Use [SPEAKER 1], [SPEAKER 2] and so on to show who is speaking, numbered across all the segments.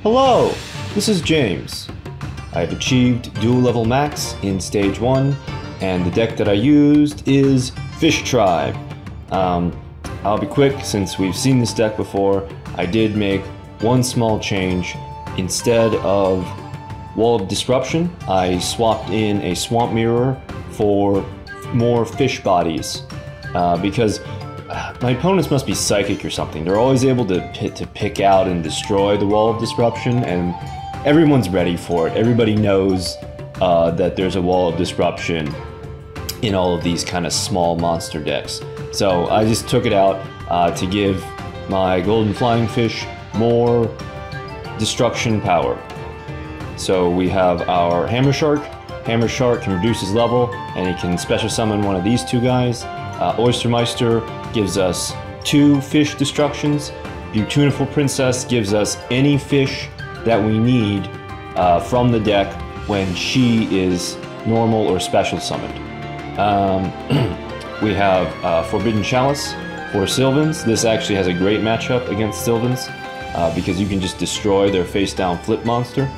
[SPEAKER 1] Hello, this is James. I have achieved Duel level max in stage 1, and the deck that I used is Fish Tribe. I'll be quick since we've seen this deck before. I did make one small change. Instead of Wall of Disruption, I swapped in a Swamp Mirror for more fish bodies, because my opponents must be psychic or something. They're always able to pick out and destroy the Wall of Disruption, and everyone's ready for it. Everybody knows that there's a Wall of Disruption in all of these kind of small monster decks. So I just took it out to give my Golden Flying Fish more destruction power. So we have our Hammer Shark. Hammer Shark can reduce his level, and he can special summon one of these two guys. Oystermeister gives us 2 fish destructions. Beautiful Princess gives us any fish that we need from the deck when she is normal or special summoned. We have Forbidden Chalice for Sylvans. This actually has a great matchup against Sylvans because you can just destroy their face-down flip monster.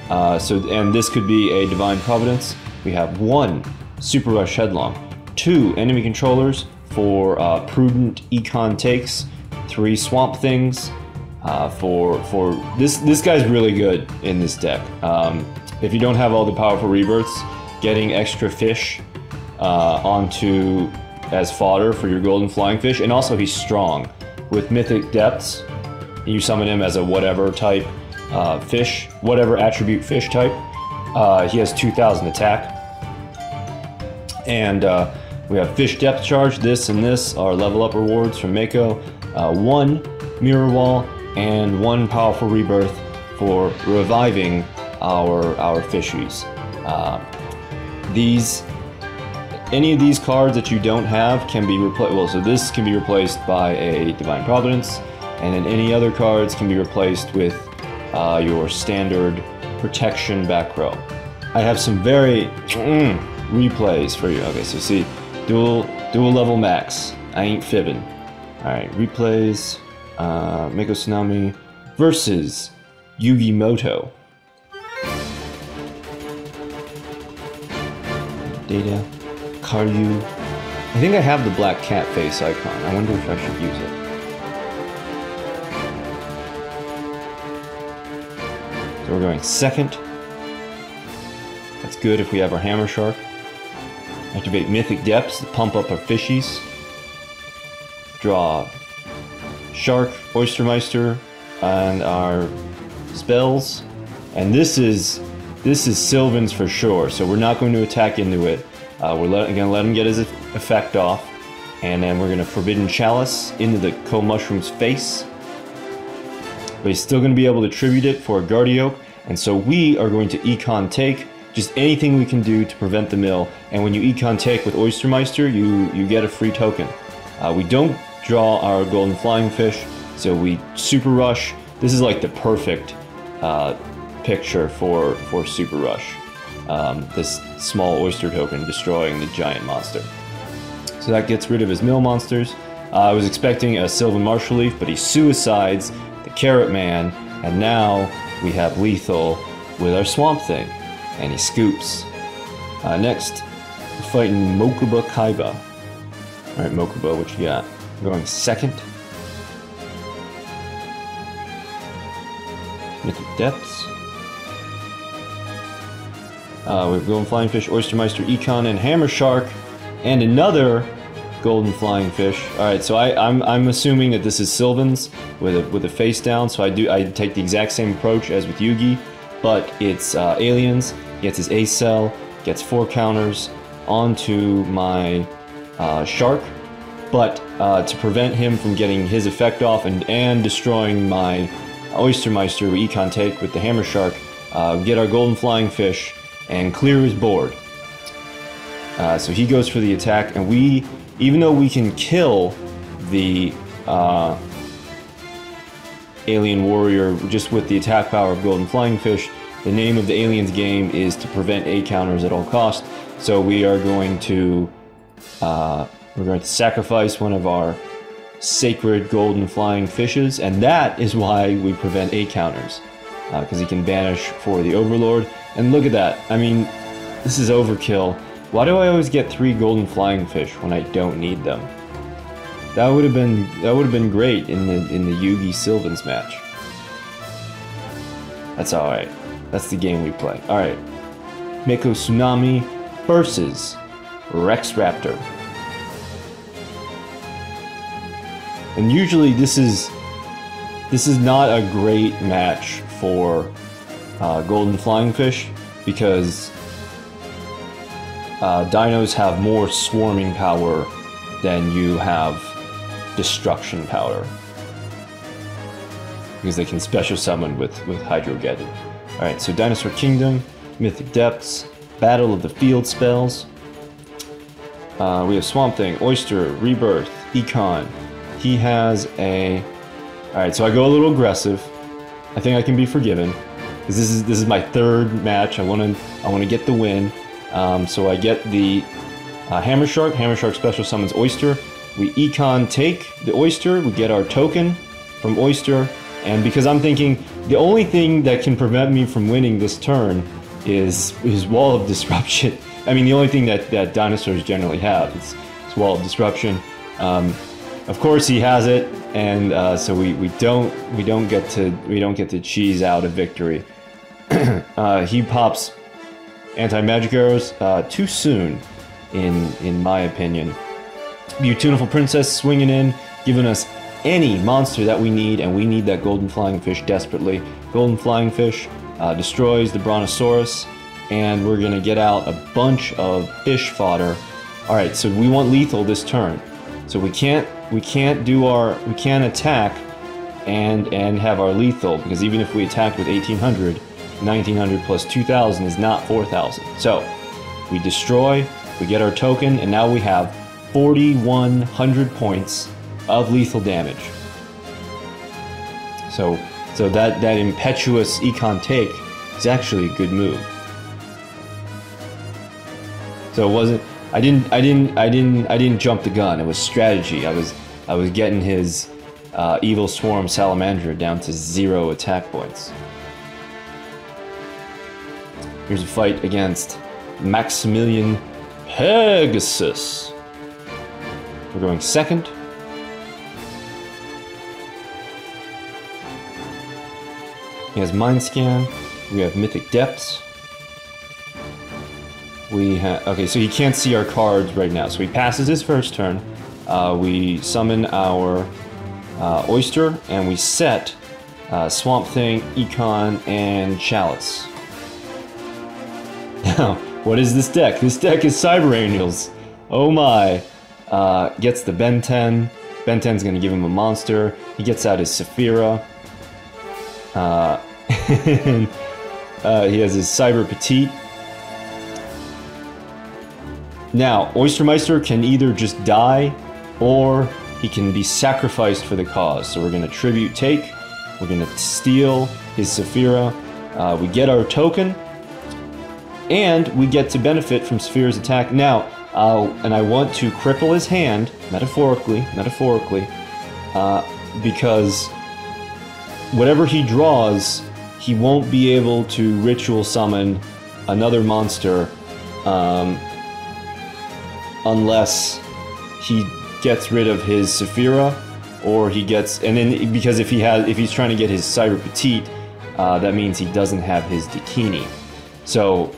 [SPEAKER 1] And this could be a Divine Providence. We have 1 Super Rush Headlong, 2 enemy controllers for prudent econ takes, 3 Swamp Things for this guy's really good in this deck. If you don't have all the powerful rebirths, getting extra fish onto as fodder for your Golden Flying Fish, and also he's strong with Mythic Depths. You summon him as a whatever type fish, whatever attribute fish type. He has 2000 attack. And we have Fish Depth Charge. This and this are level up rewards from Mako. 1 Mirror Wall and 1 Powerful Rebirth for reviving our fishies. Any of these cards that you don't have can be replaced. Well, so this can be replaced by a Divine Providence, and then any other cards can be replaced with your standard protection back row. I have some very replays for you. Okay, so see, dual level max. I ain't fibbing. All right, replays. Mako Tsunami versus Yugi Moto. Data. Karyu. I think I have the black cat face icon. I wonder if I should use it. So we're going second. That's good if we have our Hammer Shark. Activate Mythic Depths to pump up our fishies. Draw Shark, Oystermeister, and our spells. And this is Sylvan's for sure, so we're not going to attack into it. We're going to let him get his effect off, and then we're going to Forbidden Chalice into the Co-Mushroom's face. But he's still going to be able to tribute it for a Guardiope, and so we are going to Econ Take, just anything we can do to prevent the mill. And when you Econ Take with Oystermeister, you get a free token. We don't draw our Golden Flying Fish, so we Super Rush. This is like the perfect picture for Super Rush. This small oyster token destroying the giant monster. So that gets rid of his mill monsters. I was expecting a Sylvan Marshall Leaf, but he suicides the Carrot Man, and now we have lethal with our Swamp Thing, and he scoops. Next, we're fighting Mokuba Kaiba. Alright, Mokuba, what you got? We're going second. Mythic Depths. We've Golden Flying Fish, Oystermeister, Econ, and Hammer Shark, and another Golden Flying Fish. All right, so I'm assuming that this is Sylvan's with a face down. So I take the exact same approach as with Yugi, but it's aliens. Gets his Ace Cell, gets 4 counters onto my Shark, but to prevent him from getting his effect off and destroying my Oystermeister, we Econ Take with the Hammer Shark, get our Golden Flying Fish and clear his board. So he goes for the attack, and we, even though we can kill the alien warrior just with the attack power of Golden Flying Fish, the name of the alien's game is to prevent A counters at all costs. So we are going to sacrifice one of our sacred Golden Flying Fishes, and that is why we prevent A counters. because he can banish for the Overlord. And look at that. I mean, this is overkill. Why do I always get 3 golden flying fish when I don't need them? That would have been great in the Yugi Sylvans match. That's all right. That's the game we play. All right. Mako Tsunami versus Rex Raptor. And usually this is not a great match for Golden Flying Fish because dinos have more swarming power than you have destruction power. Because they can special summon with Hydrogeddon. Alright, so Dinosaur Kingdom, Mythic Depths, Battle of the Field spells. We have Swamp Thing, Oyster, Rebirth, Econ. He has a... Alright, so I go a little aggressive. I think I can be forgiven. Because this is my 3rd match. I wanna get the win. So I get the Hammer Shark. Hammer Shark special summons Oyster. We Econ take the Oyster. We get our token from Oyster. And because I'm thinking the only thing that can prevent me from winning this turn is Wall of Disruption. I mean, the only thing that dinosaurs generally have is Wall of Disruption. Of course, he has it, and so we don't get to cheese out a victory. He pops anti-magic arrows too soon, in my opinion. Beautiful Princess swinging in, giving us any monster that we need, and we need that Golden Flying Fish desperately. Golden Flying Fish destroys the Brontosaurus, and we're gonna get out a bunch of fish fodder. All right, so we want lethal this turn, so we can't attack and have our lethal, because even if we attack with 1800, 1900 plus 2000 is not 4000. So we destroy, we get our token, and now we have 4100 points of lethal damage. So that impetuous Econ take is actually a good move. So it wasn't. I didn't jump the gun. It was strategy. I was getting his Evil Swarm Salamander down to 0 attack points. Here's a fight against Maximilian Pegasus. We're going second. He has Mind Scan. We have Mythic Depths. We have... Okay, so he can't see our cards right now. So he passes his first turn. We summon our Oyster, and we set Swamp Thing, Econ, and Chalice. Now, what is this deck? This deck is Cyber Angels. Oh my. Gets the Ben 10. Ben 10's gonna give him a monster. He gets out his Saphira. He has his Cyber Petite. Now, Oystermeister can either just die, or he can be sacrificed for the cause. So we're going to Tribute Take, we're going to steal his Saphira, we get our token, and we get to benefit from Saphira's attack. Now, and I want to cripple his hand, metaphorically, because whatever he draws, he won't be able to ritual summon another monster unless he gets rid of his Saphira, or he gets, and then because if he's trying to get his Cyber Petite, that means he doesn't have his Dakini. So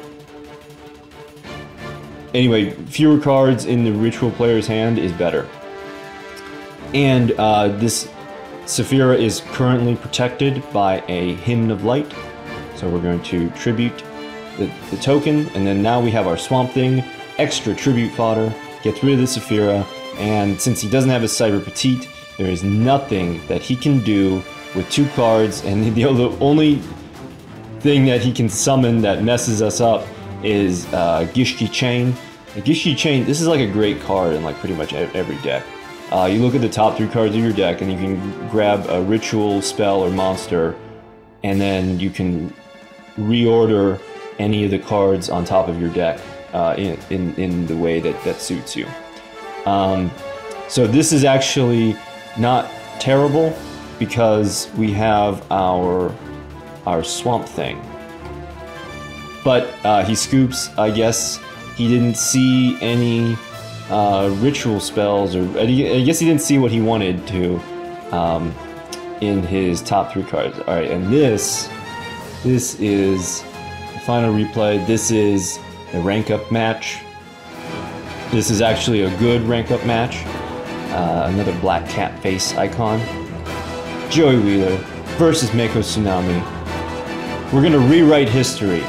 [SPEAKER 1] anyway, fewer cards in the ritual player's hand is better. And this Saphira is currently protected by a Hymn of Light, so we're going to tribute the token, and then now we have our Swamp Thing, extra tribute fodder, gets rid of the Saphira, and since he doesn't have his Cyber Petite, there is nothing that he can do with 2 cards, and the only thing that he can summon that messes us up is Gishki Chain. The Gishki Chain, this is like a great card in like pretty much every deck. You look at the top 3 cards of your deck, and you can grab a ritual, spell, or monster, and then you can reorder any of the cards on top of your deck in the way that suits you. So this is actually not terrible, because we have our our Swamp Thing. But he scoops, I guess he didn't see any ritual spells, or I guess he didn't see what he wanted to in his top 3 cards. Alright, and this is the final replay. This is the rank up match. This is actually a good rank up match. Another black cat face icon. Joey Wheeler versus Mako Tsunami. We're gonna rewrite history.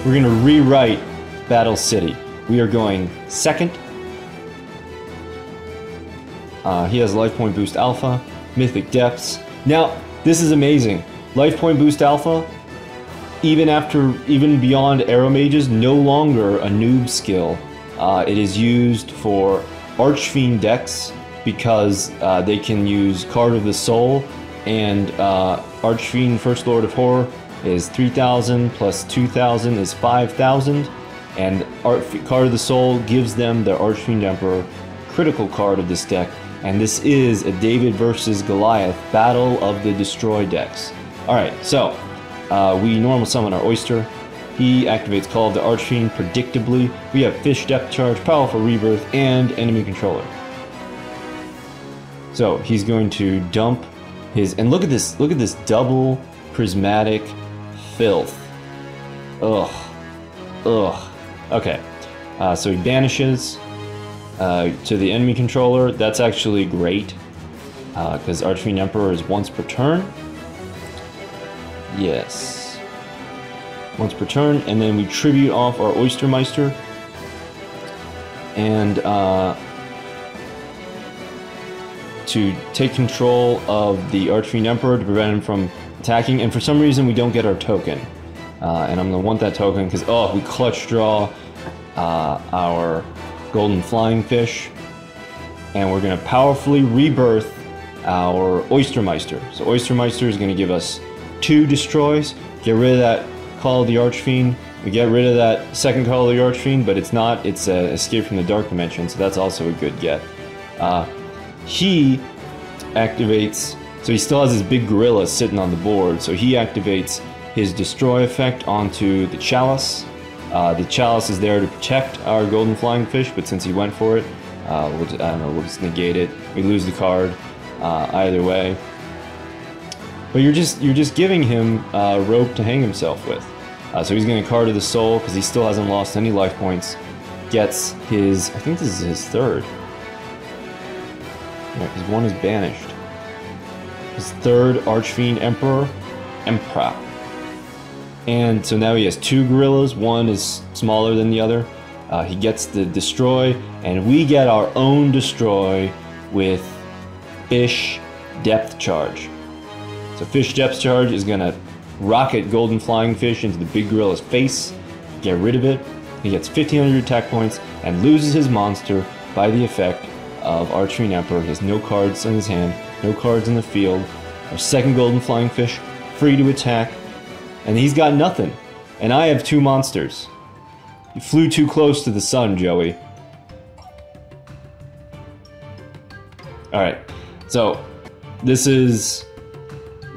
[SPEAKER 1] We're gonna rewrite Battle City. We are going second. He has Life Point Boost Alpha, Mythic Depths. Now, this is amazing. Life Point Boost Alpha, even beyond Arrow Mages, no longer a noob skill. It is used for Archfiend decks because they can use Card of the Soul, and Archfiend First Lord of Horror is 3,000 plus 2,000 is 5,000, and Card of the Soul gives them their Archfiend Emperor critical card of this deck, and this is a David versus Goliath Battle of the Destroy decks. Alright, so we normal summon our Oyster. He activates Call of the Archfiend predictably. We have Fish Depth Charge, Powerful Rebirth, and Enemy Controller. So he's going to dump his, and look at this double prismatic filth. Ugh. Ugh. Okay. So he banishes to the enemy controller. That's actually great, because Archfiend Emperor is once per turn. Yes. Once per turn, and then we tribute off our Oystermeister. And to take control of the Archfiend Emperor to prevent him from attacking, and for some reason we don't get our token. And I'm going to want that token because, oh, we clutch draw our Golden Flying Fish, and we're going to powerfully rebirth our Oystermeister. So Oystermeister is going to give us 2 destroys, get rid of that Call of the Archfiend. We get rid of that second Call of the Archfiend, but it's not, it's Escape from the Dark Dimension, so that's also a good get. He activates, so he still has his big gorilla sitting on the board, so he activates his Destroy effect onto the Chalice. The Chalice is there to protect our Golden Flying Fish, but since he went for it, we'll just negate it. We lose the card either way. But you're just giving him a rope to hang himself with. So he's going to Card of the Soul because he still hasn't lost any life points. Gets his, I think this is his 3rd. Yeah, because 1 is banished. His 3rd Archfiend Emperor, and so now he has 2 gorillas. 1 is smaller than the other. He gets the Destroy, and we get our own Destroy with Fish Depth Charge. So Fish Depth Charge is going to rocket Golden Flying Fish into the big gorilla's face, get rid of it. He gets 1,500 attack points and loses his monster by the effect of Archfiend Emperor. He has no cards in his hand, no cards in the field. Our second Golden Flying Fish, free to attack, and he's got nothing. And I have 2 monsters. You flew too close to the sun, Joey. Alright, so this is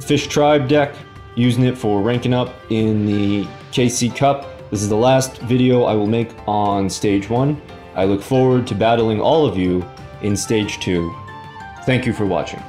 [SPEAKER 1] Fish Tribe deck, using it for ranking up in the KC Cup. This is the last video I will make on Stage 1. I look forward to battling all of you in Stage 2. Thank you for watching.